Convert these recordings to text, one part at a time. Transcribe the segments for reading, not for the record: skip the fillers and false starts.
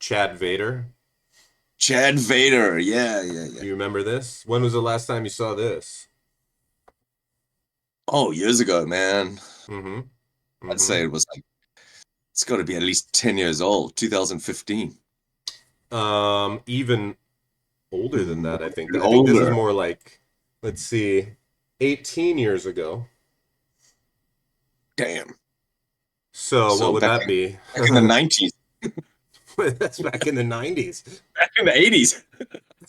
Chad Vader. Chad Vader. Yeah, yeah, yeah. Do you remember this? When was the last time you saw this? Oh, years ago, man. Mm-hmm. I'd Mm-hmm. say it was like it's got to be at least 10 years old, 2015. Even older than that, I think. Even I think this is older. more like, let's see, 18 years ago. Damn. So what So would that be? back in the 90s, That's back in the 90s. back in the 80s,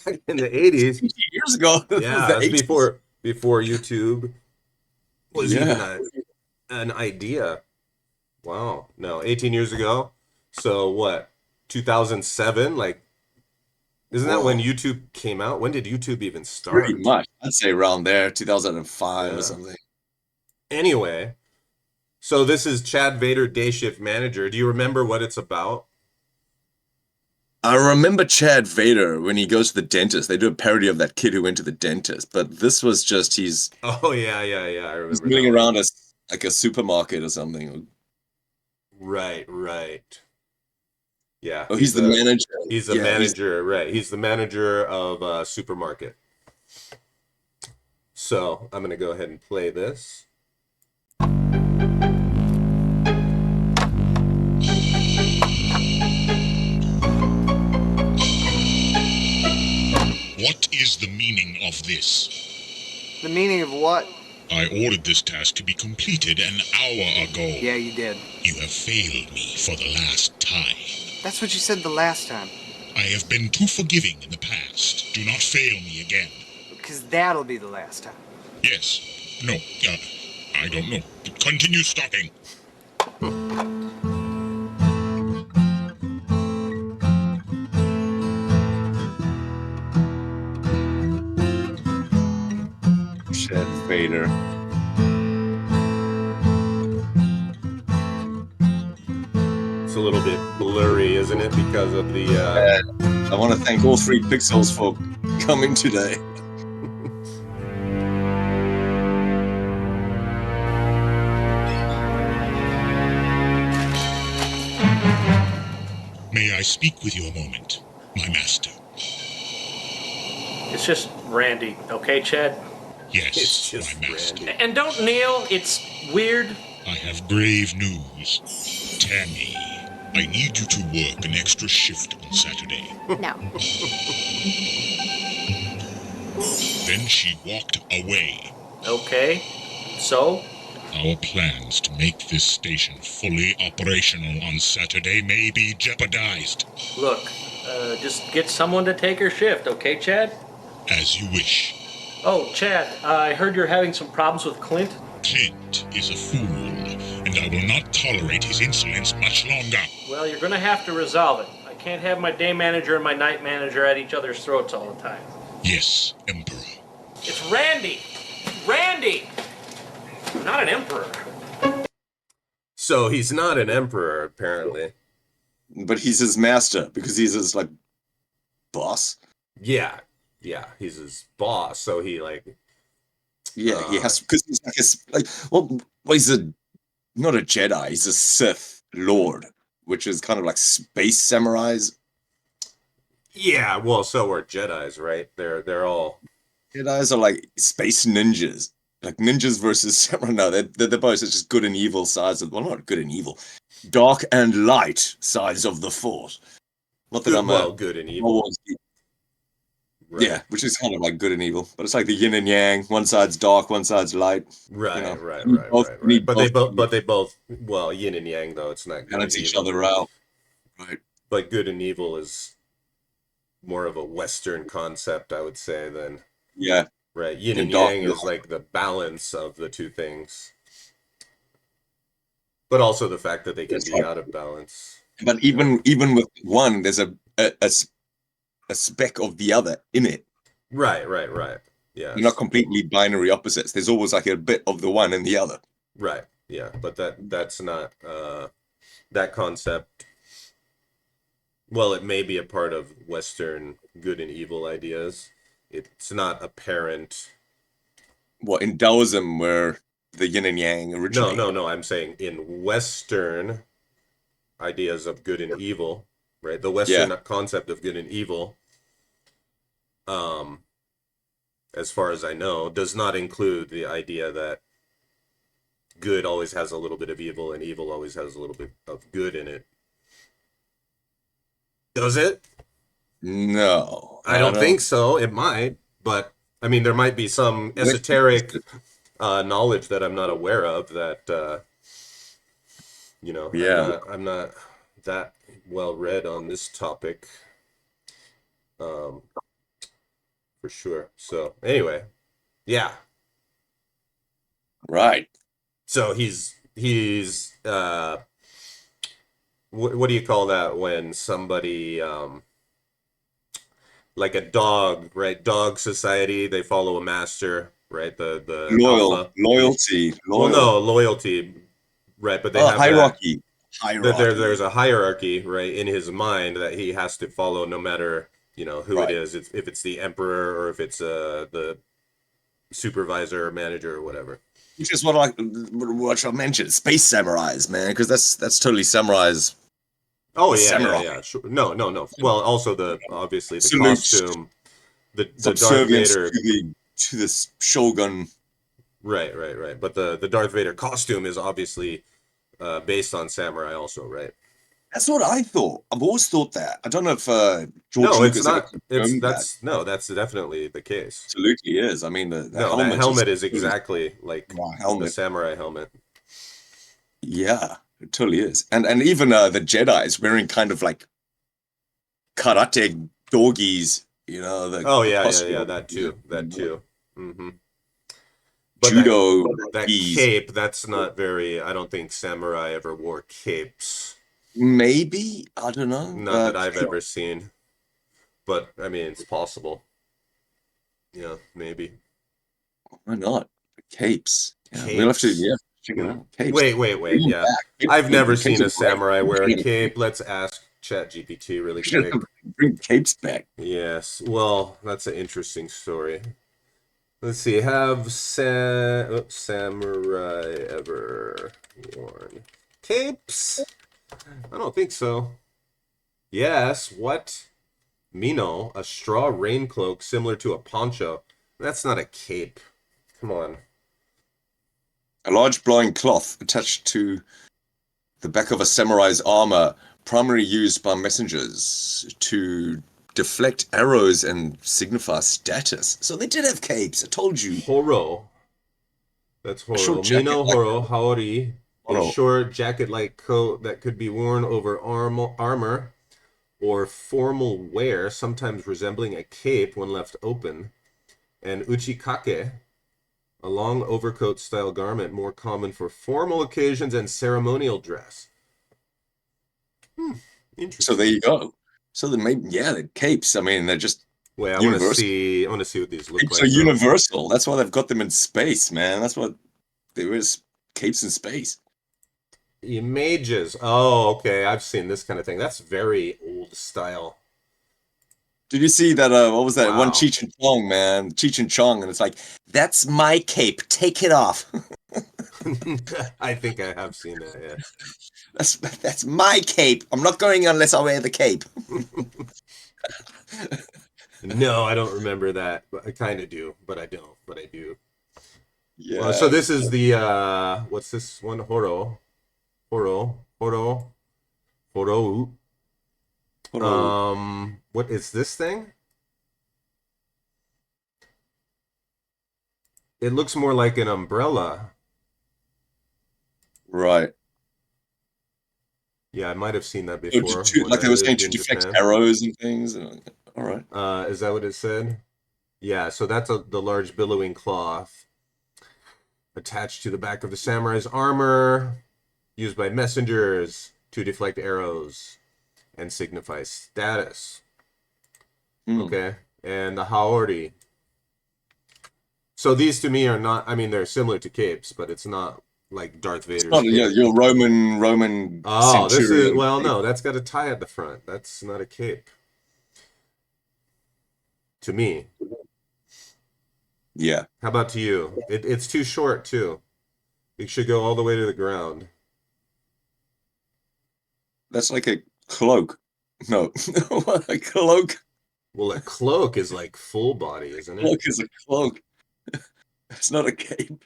Back in the 80s. 20 years ago, it was Yeah, the that's 80s. before YouTube was even Yeah. an idea. Wow. No, 18 years ago. So what? 2007? Like, isn't that when Whoa. YouTube came out? When did YouTube even Pretty start? much. I'd say around there, 2005 or Yeah. something. Anyway, so this is Chad Vader, Day Shift Manager. Do you remember what it's about? I remember Chad Vader when he goes to the dentist. They do a parody of that kid who went to the dentist, but this was just Oh yeah, yeah, yeah. I he's remember that milling one. around us like a supermarket or something. Right, right. Yeah, Oh, he's the manager. he's the Yeah, he's manager, right? He's the manager of a supermarket. So I'm gonna go ahead and play this. What is the meaning of this? The meaning of what? I ordered this task to be completed an hour ago. Yeah, you did. You have failed me for the last time. That's what you said the last time. I have been too forgiving in the past. Do not fail me again. Because that'll be the last time. Yes. No. I don't know. Continue stalking. Chad Vader. It's a little bit blurry, isn't it? Because of the I want to thank all three pixels for coming today. May I speak with you a moment, my master? It's just Randy, okay, Chad? Yes, it's just my master. Randy. And don't kneel, it's weird. I have grave news. Tammy, I need you to work an extra shift on Saturday. No. Then she walked away. Okay, so? Our plans to make this station fully operational on Saturday may be jeopardized. Look, just get someone to take her shift, okay, Chad? As you wish. Oh, Chad, I heard you're having some problems with Clint. Clint is a fool, and I will not tolerate his insolence much longer. Well, you're gonna have to resolve it. I can't have my day manager and my night manager at each other's throats all the time. Yes, Emperor. It's Randy! Randy! Not an emperor. So he's not an emperor, apparently. But he's his master because he's his like boss. Yeah, yeah. He's his boss, so he like. Yeah, he has because he's like well, he's not a Jedi. He's a Sith Lord, which is kind of like space samurais. Yeah, well, so are Jedi's, right? They're all. Jedi's are like space ninjas, like ninjas versus samurai. No, they're both just good and evil sides of, well, not good and evil, dark and light sides of the Force. Not that Good, I'm well, a good and Star evil. Wars geek. Right. Yeah, which is kind of like good and evil, but it's like the yin and yang. One side's dark, one side's light. Right, You know, right, you need right, both- right, you need right. But both they both, well, yin and yang though. It's not good balance and each evil. other out. Right. But good and evil is more of a Western concept, I would say, than Yeah. right. Yin And and dark yang and is like the balance of the two things, but also the fact that they can It's be like- out of balance. But even with one, there's a speck of the other in it. Right, right, right. Yeah. They're not completely binary opposites. There's always like a bit of the one and the other. Right. Yeah, but that's not that concept. Well, it may be a part of Western good and evil ideas. It's not apparent. What in Taoism, where the yin and yang No, originally. no, no. I'm saying in Western ideas of good and evil, right? The Western concept of good and evil, as far as I know, does not include the idea that good always has a little bit of evil and evil always has a little bit of good in it. Does it? No, I don't think so. It might, but I mean, there might be some esoteric knowledge that I'm not aware of that, Yeah. I'm not that well read on this topic, for sure. So anyway, yeah. Right. So what do you call that when somebody, like a dog, right? Dog society, they follow a master, right? The alpha. Loyalty. Well, Loyal. no, loyalty, right? But they have Hierarchy. that there's a hierarchy, right, in his mind that he has to follow no matter, who it Right. is. If it's the emperor or if it's the supervisor or manager or whatever. Which is what I mentioned. Space samurais, man, because that's totally samurais. Oh The yeah, samurai. yeah. Sure. No. Well, also obviously the Salutes. costume, the Darth Subservience Vader. to the shogun. Right. But the Darth Vader costume is obviously based on samurai also, right? That's what I thought. I've always thought that. I don't know if George No, it's Lucas ever not. It's confirmed that's definitely the case. Absolutely is. I mean, the No, helmet. that helmet is exactly like my the helmet. samurai helmet. Yeah, it totally is. And even the Jedi is wearing kind of like karate doggies. Oh yeah, costume. that too. Mm-hmm. But Judo. that gis. cape, that's not very. I don't think samurai ever wore capes. Maybe, I don't know. Not that I've ever seen. But I mean, it's possible. Yeah, maybe. Why not? Capes. Yeah, we'll have to check it out. Capes. Wait. Bring Yeah, back. I've never Capes seen are a samurai great. wear a cape. Let's ask ChatGPT really quick. Bring capes back. Yes. Well, that's an interesting story. Let's see. Have samurai ever worn capes? I don't think so. Yes. What? Mino, a straw rain cloak similar to a poncho. That's not a cape. Come on. A large blowing cloth attached to the back of a samurai's armor, primarily used by messengers to deflect arrows and signify status. So they did have capes. I told you. Horo. That's A Horo. short jacket Mino like- Horo Haori. A Horo. short jacket-like coat that could be worn over armor or formal wear, sometimes resembling a cape when left open. And uchikake, a long overcoat-style garment more common for formal occasions and ceremonial dress. Interesting. So there you go. So they're capes. I mean, they're just Wait, I want to universal. see. I want to see what these look Capes like. are though. universal. That's why they've got them in space, man. That's what there is capes in space. Images. Oh, okay. I've seen this kind of thing. That's very old style. Did you see that? What was that Wow. one Cheech and Chong, man? Cheech and Chong, and it's like, that's my cape. Take it off. I think I have seen that. Yeah. That's my cape. I'm not going unless I wear the cape. No, I don't remember that. But I kind of do, but I don't. But I do. Yeah. So this is the what's this one? Horo. What is this thing? It looks more like an umbrella. Right. Yeah, I might have seen that So before. when like I they were saying, lived to in deflect Japan. arrows and things. All right. Is that what it said? Yeah, so that's the large billowing cloth attached to the back of the samurai's armor, used by messengers to deflect arrows and signify status. Okay, and the haori. So these to me are not. I mean, they're similar to capes, but it's not like Darth Vader's. It's not cape. your Roman. Oh, this is centurion well, cape. no, that's got a tie at the front. That's not a cape. To me. Yeah. How about to you? It's too short too. It should go all the way to the ground. That's like a cloak. No, a cloak. Well, a cloak is like full body, isn't it? Cloak is a cloak. It's not a cape.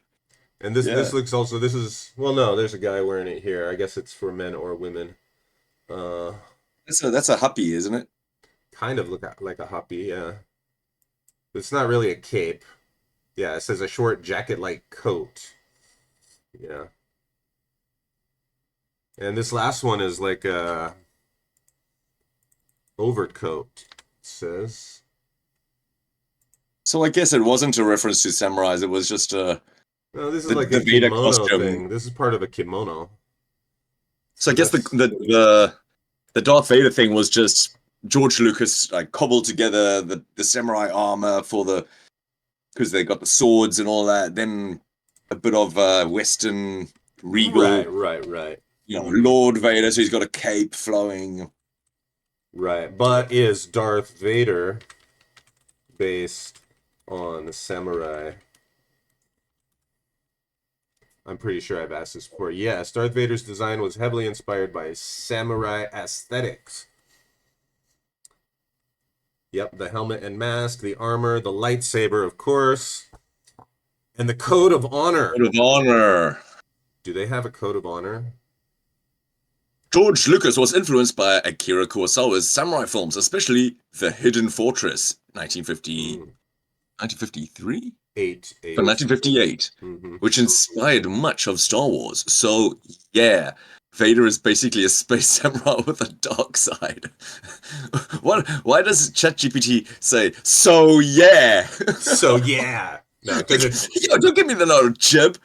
And this Yeah. looks also, this is, well, no, there's a guy wearing it here. I guess it's for men or women. That's a huppy, isn't it? Kind of look like a hoppy, yeah. It's not really a cape. Yeah, it says a short jacket-like coat. Yeah. And this last one is like a overcoat, it says. So I guess it wasn't a reference to samurais. It was just a. No, this is The- like the a Vader kimono costume. thing. This is part of a kimono. So I guess the Darth Vader thing was just George Lucas like cobbled together the samurai armor for the because they got the swords and all that. Then a bit of Western regal, Right. you know, Lord Vader. So he's got a cape flowing. Right. But is Darth Vader based on the samurai? I'm pretty sure I've asked this before. Yes, Darth Vader's design was heavily inspired by samurai aesthetics. Yep, the helmet and mask, the armor, the lightsaber, of course, and the code of honor. Code of honor. Do they have a code of honor? George Lucas was influenced by Akira Kurosawa's samurai films, especially The Hidden Fortress, 1953? Eight. From 1958, Mm-hmm. which inspired much of Star Wars. So, yeah, Vader is basically a space samurai with a dark side. Why does ChatGPT say, so yeah? So yeah, no, because Yo, don't give me the no jib.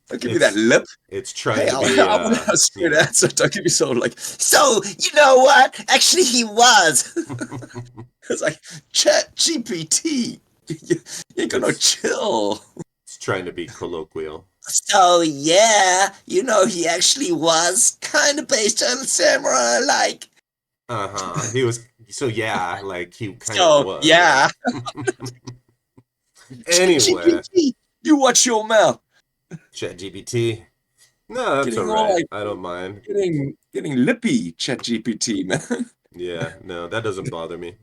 Don't give me that lip. it's trying Hey, to be. I want a straight answer. Don't give me so like, so, you know what? Actually, he was. It's like, ChatGPT. You ain't gonna chill. It's trying to be colloquial. So yeah, you know he actually was kind of based on samurai, like. He was. So yeah, like he kind of So was. yeah. Anyway, GPT, you watch your mouth. ChatGPT. No, that's Getting all all right. like- I don't mind. Getting lippy, ChatGPT, man. Yeah, no, that doesn't bother me.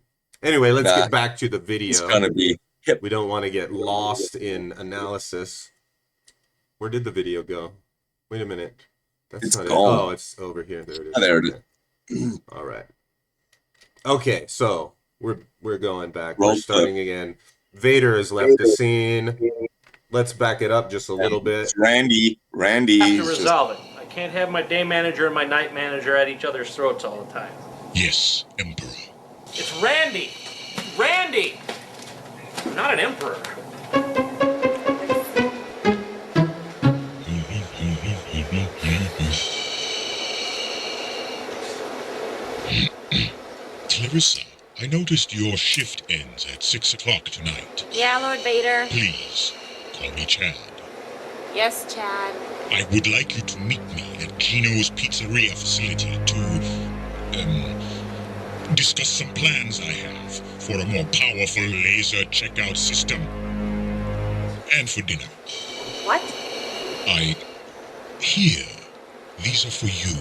Anyway, let's Nah, get back to the video. It's gonna be hip. We don't want to get lost in analysis. Where did the video go? Wait a minute. That's It's not gone. it. Oh, it's over here. There it is. Oh, there it is. Okay. All right. Okay, so we're going back. Roll We're starting again. Vader has left the scene. Let's back it up just a little bit. It's Randy. Randy. I have is to just- resolve it. I can't have my day manager and my night manager at each other's throats all the time. Yes, Emperor. It's Randy! Randy! I'm not an emperor. Clarissa, I noticed your shift ends at 6 o'clock tonight. Yeah, Lord Vader. Please, call me Chad. Yes, Chad. I would like you to meet me at Gino's Pizzeria facility to, discuss some plans I have for a more powerful laser checkout system. And for dinner. What? Here, these are for you.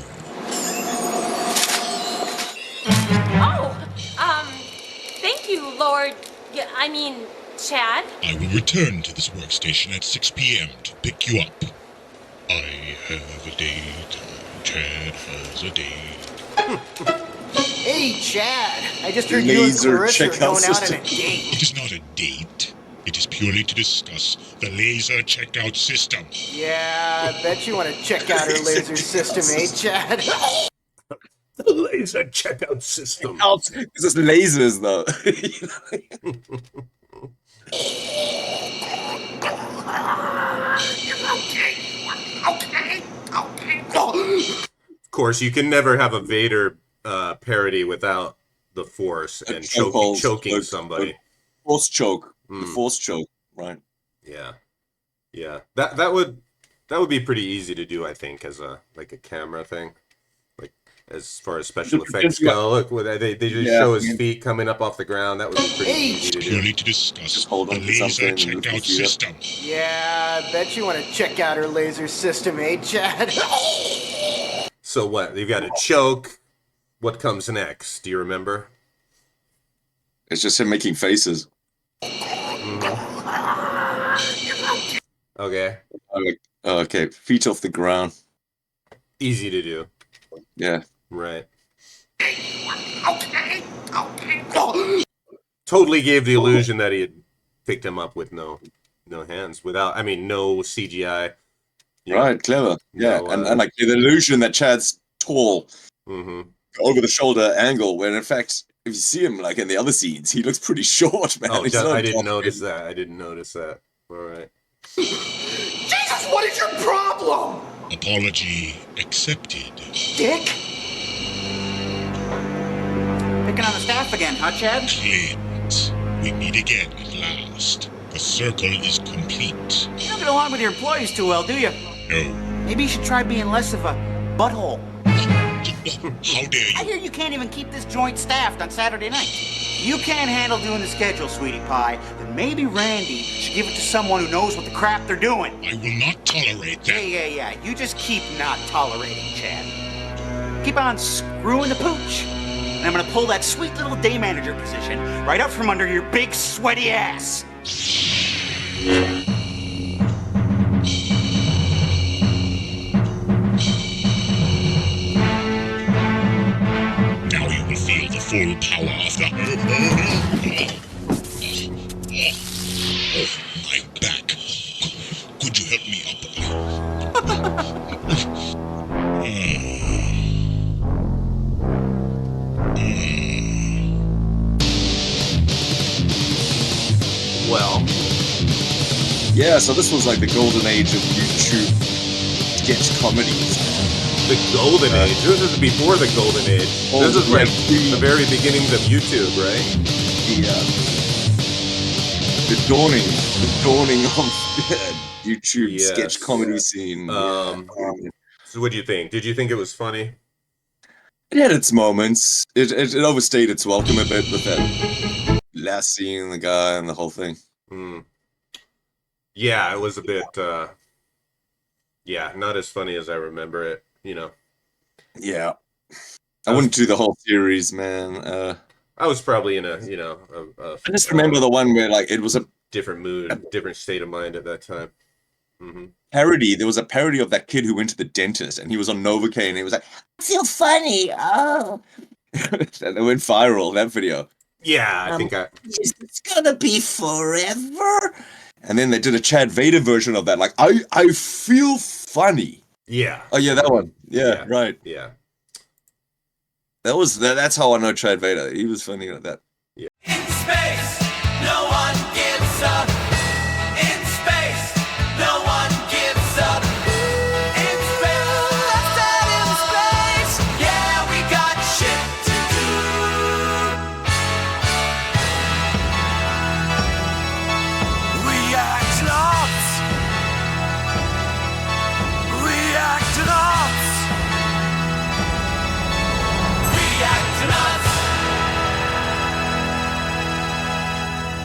Oh, thank you, Lord. Chad. I will return to this workstation at 6 p.m. to pick you up. I have a date. Chad has a date. Hey, Chad. I just heard you and Laser Clarissa are checkout going out on system. a date. It is not a date. It is purely to discuss the laser checkout system. Yeah, I bet you want to check out her laser system, eh, Chad? The laser checkout system. It's just lasers, though. Of course, you can never have a Vader parody without the Force and chokeholds, choking like- somebody. Force choke. The Mm. force choke, right? Yeah. That would be pretty easy to do, I think, as a camera thing. Like as far as special effects go, look, they just Yeah, show his I mean- feet coming up off the ground. That would be pretty Hey! easy to do. Purely to discuss Just hold the on to laser something and look checkout at you. system. Yeah, I bet you want to check out her laser system, eh, Chad? So what? You've got to choke. What comes next? Do you remember? It's just him making faces. Okay. Okay, feet off the ground. Easy to do. Yeah. Right. Okay. Totally gave the illusion that he had picked him up with no hands, without, I mean, no CGI. you know. Right, clever. Yeah, No, and like the illusion that Chad's tall, Mhm. over the shoulder angle, when in fact, if you see him like in the other scenes, he looks pretty short, man. Oh, He's not I didn't tall. notice that. I didn't notice that. All right. Jesus, what is your problem? Apology accepted. Dick? Picking on the staff again, huh, Chad? Clint, we meet again at last. The circle is complete. You don't get along with your employees too well, do you? No. Maybe you should try being less of a butthole. How dare I you? hear you can't even keep this joint staffed on Saturday night. You can't handle doing the schedule, sweetie pie. Then maybe Randy should give it to someone who knows what the crap they're doing. I will not tolerate that. Yeah. You just keep not tolerating, Chad. Keep on screwing the pooch. And I'm gonna pull that sweet little day manager position right out from under your big sweaty ass. Now you will feel the full power of the... My back. Could you help me Well, Yeah, so this was like the golden age of YouTube sketch comedies. the golden age. This is before the golden age. Oh, This is yeah, like the- the very beginnings of YouTube, right? The dawning of YouTube Yes. sketch comedy scene. So what do you think? Did you think it was funny? It had its moments. It overstayed its welcome a bit with that last scene, the guy, and the whole thing. Hmm. Yeah, it was a bit, not as funny as I remember it, you know. Yeah. I wouldn't do the whole series, man. I was probably in a I just remember the one where like it was a different mood, different state of mind at that time. Hmm. parody. There was a parody of that kid who went to the dentist and he was on Novocaine and he was like, I feel funny. Oh. And it went viral, that video. Yeah, I think It's gonna be forever. And then they did a Chad Vader version of that. Like, I feel funny. yeah. Oh yeah, that one. Yeah, Yeah. right. Yeah. That's how I know Chad Vader. He was funny like that. In space, no one gives a